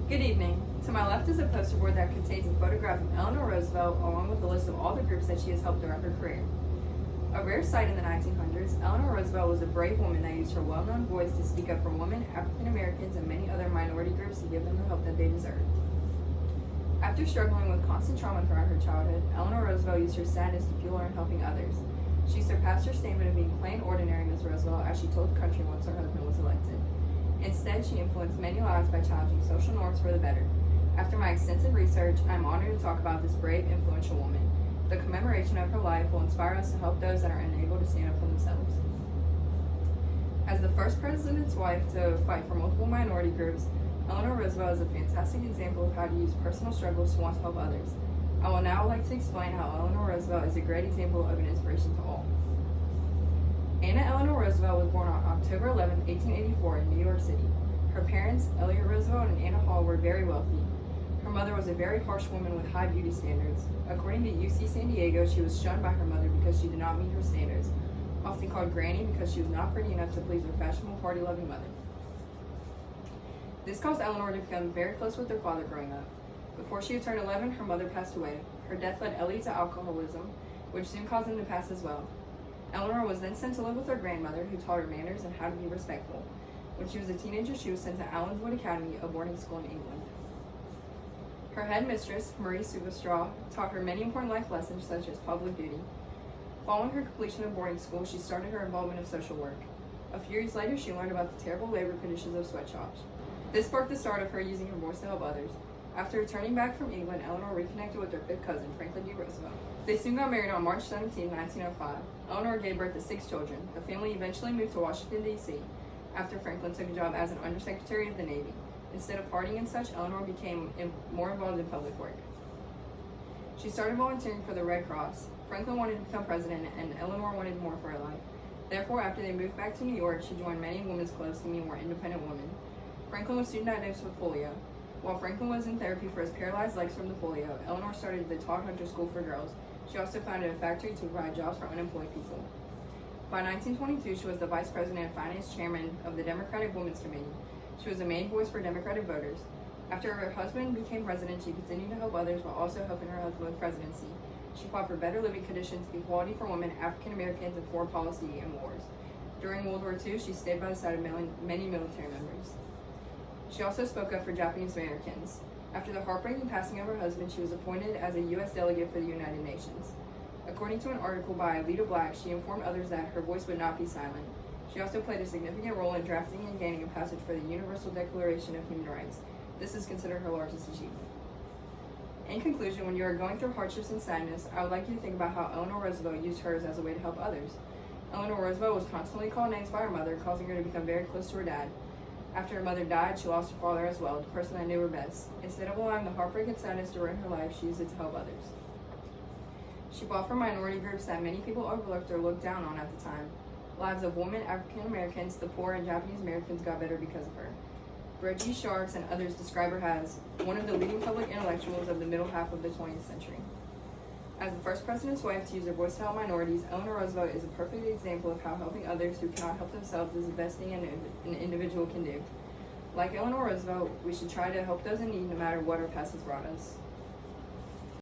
Good evening. To my left is a poster board that contains a photograph of Eleanor Roosevelt along with a list of all the groups that she has helped throughout her career. A rare sight in the 1900s, Eleanor Roosevelt was a brave woman that used her well-known voice to speak up for women, African Americans, and many other minority groups to give them the help that they deserved. After struggling with constant trauma throughout her childhood, Eleanor Roosevelt used her sadness to fuel her in helping others. She surpassed her statement of being plain ordinary Miss Roosevelt as she told the country once her husband was elected. Instead, she influenced many lives by challenging social norms for the better. After my extensive research, I am honored to talk about this brave, influential woman. The commemoration of her life will inspire us to help those that are unable to stand up for themselves. As the first president's wife to fight for multiple minority groups, Eleanor Roosevelt is a fantastic example of how to use personal struggles to want to help others. I will now like to explain how Eleanor Roosevelt is a great example of an inspiration to all. Anna Eleanor Roosevelt was born on October 11, 1884 in New York City. Her parents, Elliot Roosevelt and Anna Hall, were very wealthy. Her mother was a very harsh woman with high beauty standards. According to UC San Diego, she was shunned by her mother because she did not meet her standards, often called Granny because she was not pretty enough to please her fashionable, party-loving mother. This caused Eleanor to become very close with her father growing up. Before she had turned 11, her mother passed away. Her death led Elliot to alcoholism, which soon caused him to pass as well. Eleanor was then sent to live with her grandmother, who taught her manners and how to be respectful. When she was a teenager, she was sent to Allenswood Academy, a boarding school in England. Her head mistress, Marie Suvastraw, taught her many important life lessons such as public duty. Following her completion of boarding school, she started her involvement in social work. A few years later, she learned about the terrible labor conditions of sweatshops. This sparked the start of her using her voice to help others. After returning back from England, Eleanor reconnected with her fifth cousin, Franklin D. Roosevelt. They soon got married on March 17, 1905. Eleanor gave birth to 6 children. The family eventually moved to Washington, D.C. after Franklin took a job as an undersecretary of the Navy. Instead of partying and such, Eleanor became more involved in public work. She started volunteering for the Red Cross. Franklin wanted to become president, and Eleanor wanted more for her life. Therefore, after they moved back to New York, she joined many women's clubs to be a more independent woman. Franklin was soon diagnosed with polio. While Franklin was in therapy for his paralyzed legs from the polio, Eleanor started the Todd Hunter School for Girls. She also founded a factory to provide jobs for unemployed people. By 1922, she was the vice president and finance chairman of the Democratic Women's Committee. She was the main voice for Democratic voters. After her husband became president, she continued to help others while also helping her husband with presidency. She fought for better living conditions, equality for women, African Americans, and foreign policy and wars. During World War II, she stayed by the side of many military members. She also spoke up for Japanese Americans. After the heartbreaking passing of her husband, she was appointed as a U.S. delegate for the United Nations. According to an article by Lita Black, she informed others that her voice would not be silent. She also played a significant role in drafting and gaining a passage for the Universal Declaration of Human Rights. This is considered her largest achievement. In conclusion, when you are going through hardships and sadness, I would like you to think about how Eleanor Roosevelt used hers as a way to help others. Eleanor Roosevelt was constantly called names by her mother, causing her to become very close to her dad. After her mother died, she lost her father as well, the person that knew her best. Instead of allowing the heartbreak and sadness to ruin her life, she used it to help others. She fought for minority groups that many people overlooked or looked down on at the time. Lives of women, African Americans, the poor, and Japanese Americans got better because of her. Reggie Sharks and others describe her as one of the leading public intellectuals of the middle half of the 20th century. As the first president's wife to use her voice to help minorities, Eleanor Roosevelt is a perfect example of how helping others who cannot help themselves is the best thing an individual can do. Like Eleanor Roosevelt, we should try to help those in need no matter what our past has brought us.